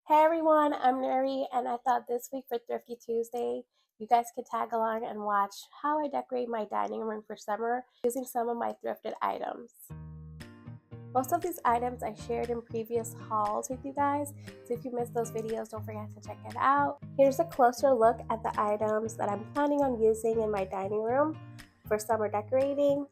Hey everyone, I'm Nuri, and I thought this week for Thrifty Tuesday, you guys could tag along and watch how I decorate my dining room for summer using some of my thrifted items. Most of these items I shared in previous hauls with you guys, so if you missed those videos, don't forget to check it out. Here's a closer look at the items that I'm planning on using in my dining room for summer decorating.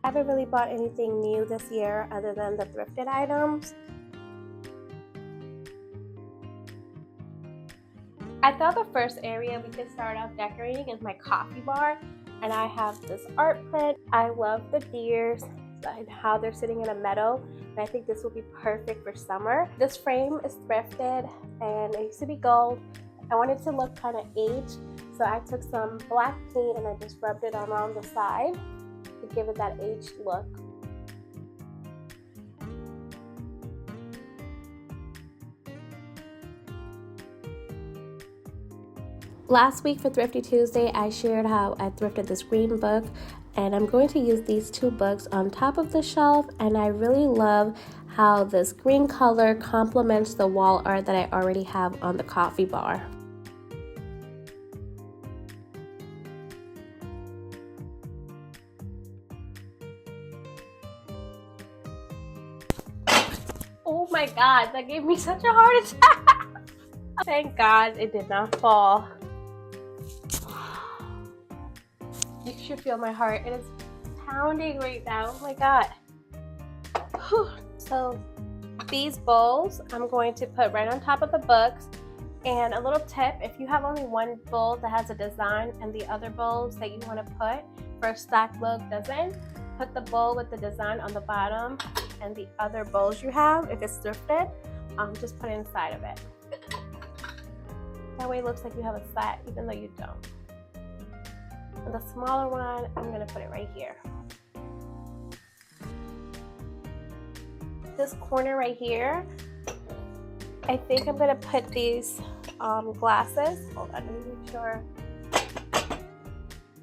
I haven't really bought anything new this year other than the thrifted items. I thought the first area we could start off decorating is my coffee bar, and I have this art print. I love the deers and how they're sitting in a meadow, and I think this will be perfect for summer. This frame is thrifted and it used to be gold. I wanted to look kind of aged, so I took some black paint and I just rubbed it around the side to give it that aged look. Last week for Thrifty Tuesday, I shared how I thrifted this green book, and I'm going to use these two books on top of the shelf, and I really love how this green color complements the wall art that I already have on the coffee bar. Oh my god, that gave me such a heart attack! Thank God it did not fall. You should feel my heart. It is pounding right now. Oh my god. Whew. So these bowls I'm going to put right on top of the books. And a little tip, if you have only one bowl that has a design and the other bowls that you want to put for a stack book doesn't, put the bowl with the design on the bottom, and the other bowls you have, if it's thrifted, just put it inside of it. That way it looks like you have a set even though you don't. And the smaller one, I'm going to put it right here. This corner right here, I think I'm going to put these glasses. Hold on, let me make sure.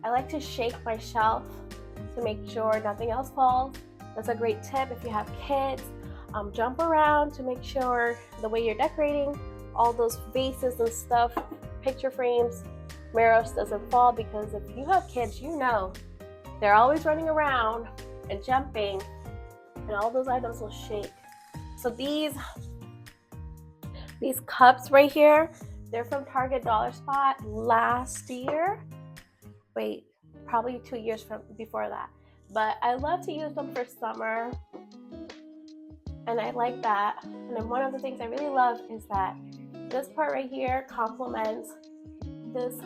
I like to shake my shelf to make sure nothing else falls. That's a great tip if you have kids. Jump around to make sure the way you're decorating, all those vases and stuff, picture frames, mirrors doesn't fall, because if you have kids, you know they're always running around and jumping, and all those items will shake. So these cups right here, they're from Target Dollar Spot last year. Wait, probably 2 years before that. But I love to use them for summer, and I like that. And then one of the things I really love is that this part right here complements this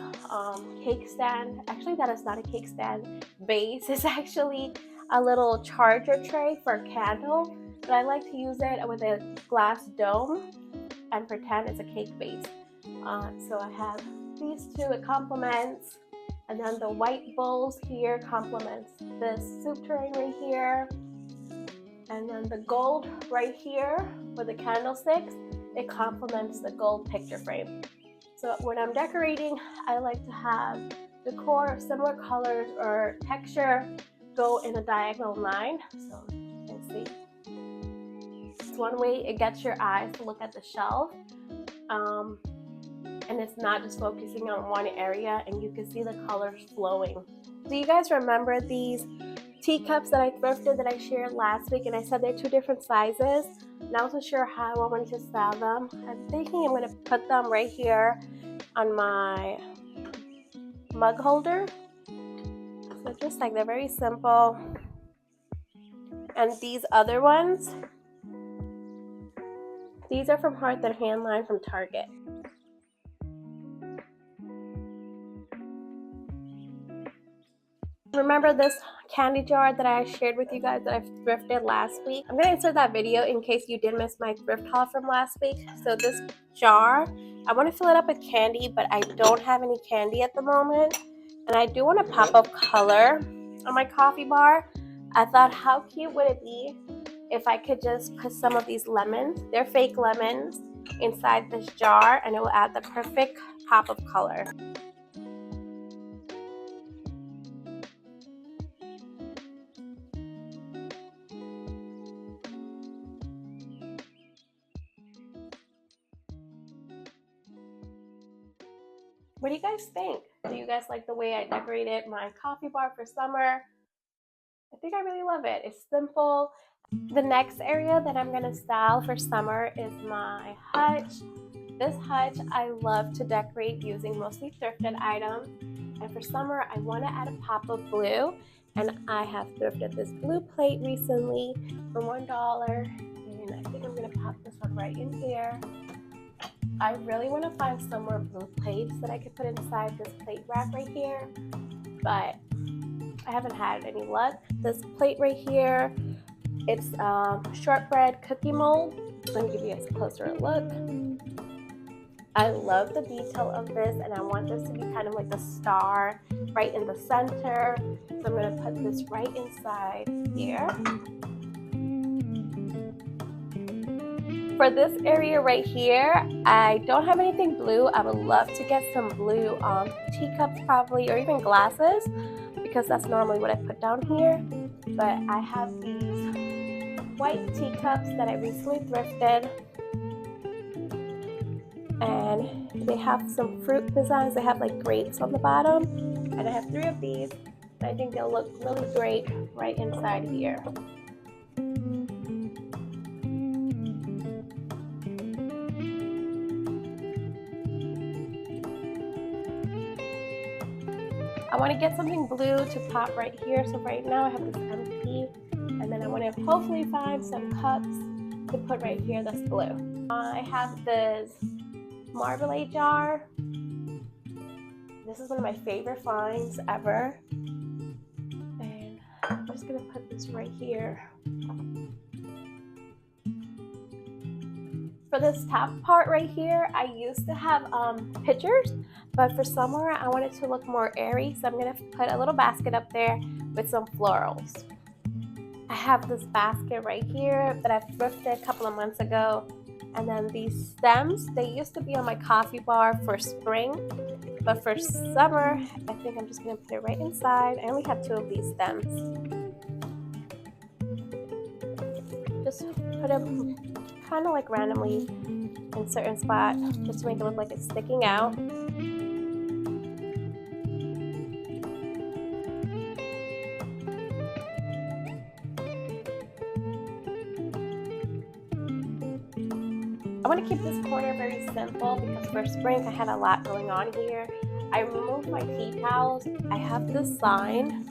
cake stand. Actually, that is not a cake stand base. It's actually a little charger tray for a candle, but I like to use it with a glass dome and pretend it's a cake base. So I have these two, it complements, and then the white bowls here complements this soup tureen right here, and then the gold right here for the candlesticks, it complements the gold picture frame. So when I'm decorating, I like to have decor of similar colors or texture go in a diagonal line. So you can see. It's one way it gets your eyes to look at the shelf. And it's not just focusing on one area, and you can see the colors flowing. Do you guys remember these teacups that I thrifted that I shared last week, and I said they're two different sizes, and I wasn't sure how I wanted to style them? I'm thinking I'm going to put them right here on my mug holder. So just like, they're very simple. And these other ones, these are from Hearth and Handline from Target. Remember this candy jar that I shared with you guys that I thrifted last week? I'm going to insert that video in case you did miss my thrift haul from last week. So this jar, I want to fill it up with candy, but I don't have any candy at the moment. And I do want a pop of color on my coffee bar. I thought, how cute would it be if I could just put some of these lemons, they're fake lemons, inside this jar, and it will add the perfect pop of color. What do you guys think? Do you guys like the way I decorated my coffee bar for summer? I think I really love it. It's simple. The next area that I'm gonna style for summer is my hutch. This hutch I love to decorate using mostly thrifted items. And for summer, I want to add a pop of blue. And I have thrifted this blue plate recently for $1. And I think I'm gonna pop this one right in here. I really want to find some more blue plates that I could put inside this plate rack right here, but I haven't had any luck. This plate right here, it's shortbread cookie mold. Let me give you guys a closer look. I love the detail of this, and I want this to be kind of like the star right in the center. So I'm going to put this right inside here. For this area right here, I don't have anything blue. I would love to get some blue teacups probably, or even glasses, because that's normally what I put down here. But I have these white teacups that I recently thrifted, and they have some fruit designs. They have like grapes on the bottom, and I have 3 of these. I think they'll look really great right inside here. I want to get something blue to pop right here. So right now I have this empty, and then I want to hopefully find some cups to put right here that's blue. I have this marmalade jar. This is one of my favorite finds ever. And I'm just going to put this right here. For this top part right here, I used to have pictures, but for summer I want it to look more airy, so I'm going to put a little basket up there with some florals. I have this basket right here that I thrifted a couple of months ago, and then these stems, they used to be on my coffee bar for spring, but for summer I think I'm just going to put it right inside. I only have 2 of these stems. Just put them kind of like randomly in certain spots, just to make it look like it's sticking out. I want to keep this corner very simple because for spring I had a lot going on here. I removed my tea towels. I have this sign,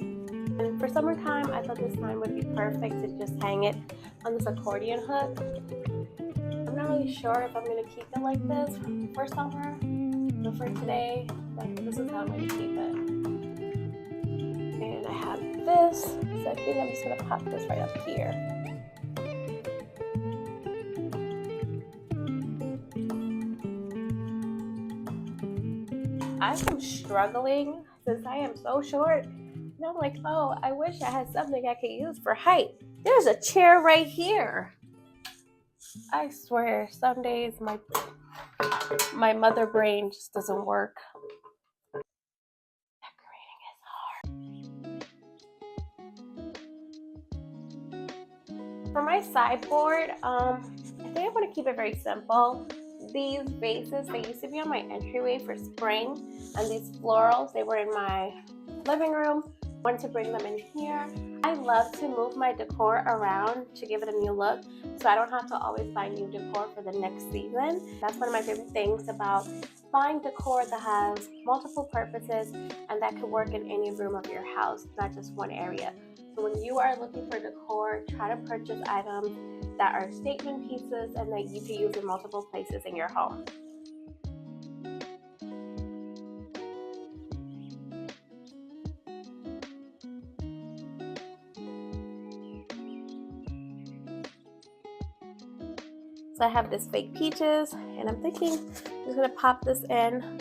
and for summertime I thought this sign would be perfect to just hang it on this accordion hook. I'm not really sure if I'm going to keep it like this for summer, but for today, this is how I'm going to keep it. And I have this, so I think I'm just going to pop this right up here. I am struggling since I am so short, and I'm like, oh, I wish I had something I could use for height. There's a chair right here. I swear, some days my mother brain just doesn't work. Decorating is hard. For my sideboard, I think I want to keep it very simple. These vases, they used to be on my entryway for spring, and these florals, they were in my living room. I wanted to bring them in here. I love to move my decor around to give it a new look, so I don't have to always buy new decor for the next season. That's one of my favorite things about buying decor that has multiple purposes and that could work in any room of your house, not just one area. So when you are looking for decor, try to purchase items that are statement pieces and that you can use in multiple places in your home. So I have this fake peaches, and I'm thinking I'm just gonna pop this in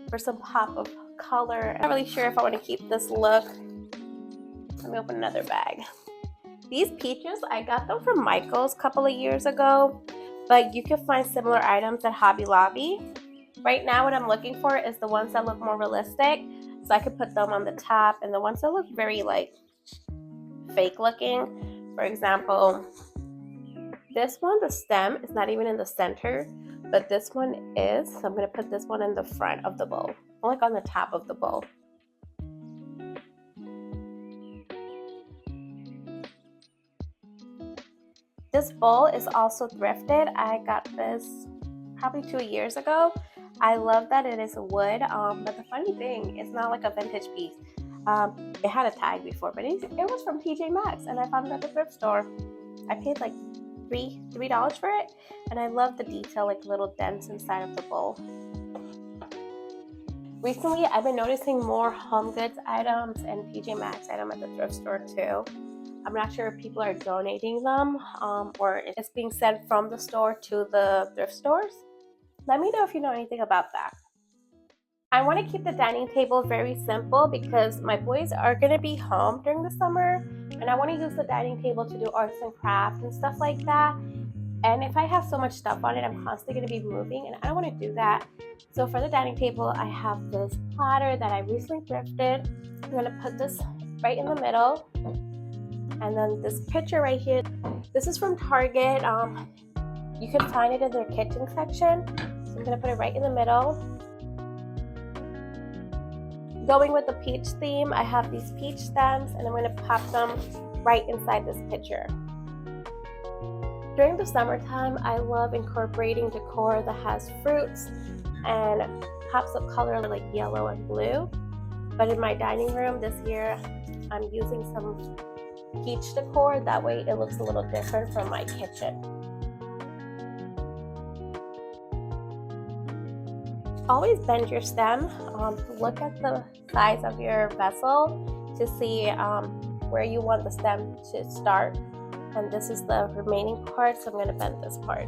for some pop of color. I'm not really sure if I want to keep this look. Let me open another bag. These peaches, I got them from Michael's a couple of years ago, but you can find similar items at Hobby Lobby. Right now what I'm looking for is the ones that look more realistic, so I could put them on the top, and the ones that look very like fake looking. For example, this one, the stem is not even in the center, but this one is. So I'm going to put this one in the front of the bowl, like on the top of the bowl. This bowl is also thrifted. I got this probably 2 years ago. I love that it is wood, but the funny thing, it's not like a vintage piece. It had a tag before, but it was from TJ Maxx, and I found it at the thrift store. I paid like $3 for it, and I love the detail, like little dents inside of the bowl. Recently, I've been noticing more home goods items and TJ Maxx items at the thrift store too. I'm not sure if people are donating them or it's being sent from the store to the thrift stores. Let me know if you know anything about that. I want to keep the dining table very simple because my boys are going to be home during the summer, and I want to use the dining table to do arts and crafts and stuff like that. And if I have so much stuff on it, I'm constantly going to be moving, and I don't want to do that. So for the dining table, I have this platter that I recently thrifted. I'm going to put this right in the middle. And then this picture right here, this is from Target. You can find it in their kitchen section. So I'm going to put it right in the middle. Going with the peach theme, I have these peach stems, and I'm going to pop them right inside this picture. During the summertime, I love incorporating decor that has fruits and pops of color like yellow and blue. But in my dining room this year, I'm using some peach decor. That way it looks a little different from my kitchen. Always bend your stem. Look at the size of your vessel to see where you want the stem to start. And this is the remaining part, so I'm going to bend this part.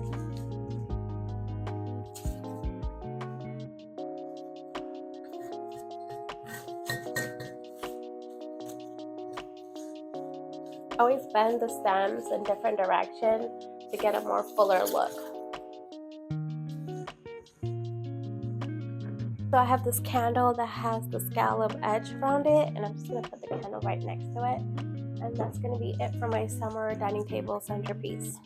Always bend the stems in different directions to get a more fuller look. So I have this candle that has the scallop edge around it, and I'm just going to put the candle right next to it. And that's going to be it for my summer dining table centerpiece.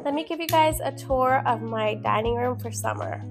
Let me give you guys a tour of my dining room for summer.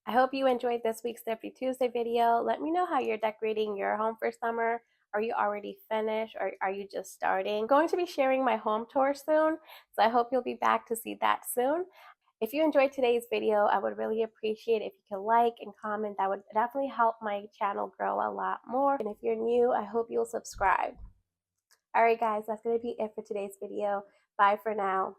I hope you enjoyed this week's Thrifty Tuesday video. Let me know how you're decorating your home for summer. Are you already finished or are you just starting? I'm going to be sharing my home tour soon, so I hope you'll be back to see that soon. If you enjoyed today's video, I would really appreciate if you could like and comment. That would definitely help my channel grow a lot more. And if you're new, I hope you'll subscribe. All right, guys, that's going to be it for today's video. Bye for now.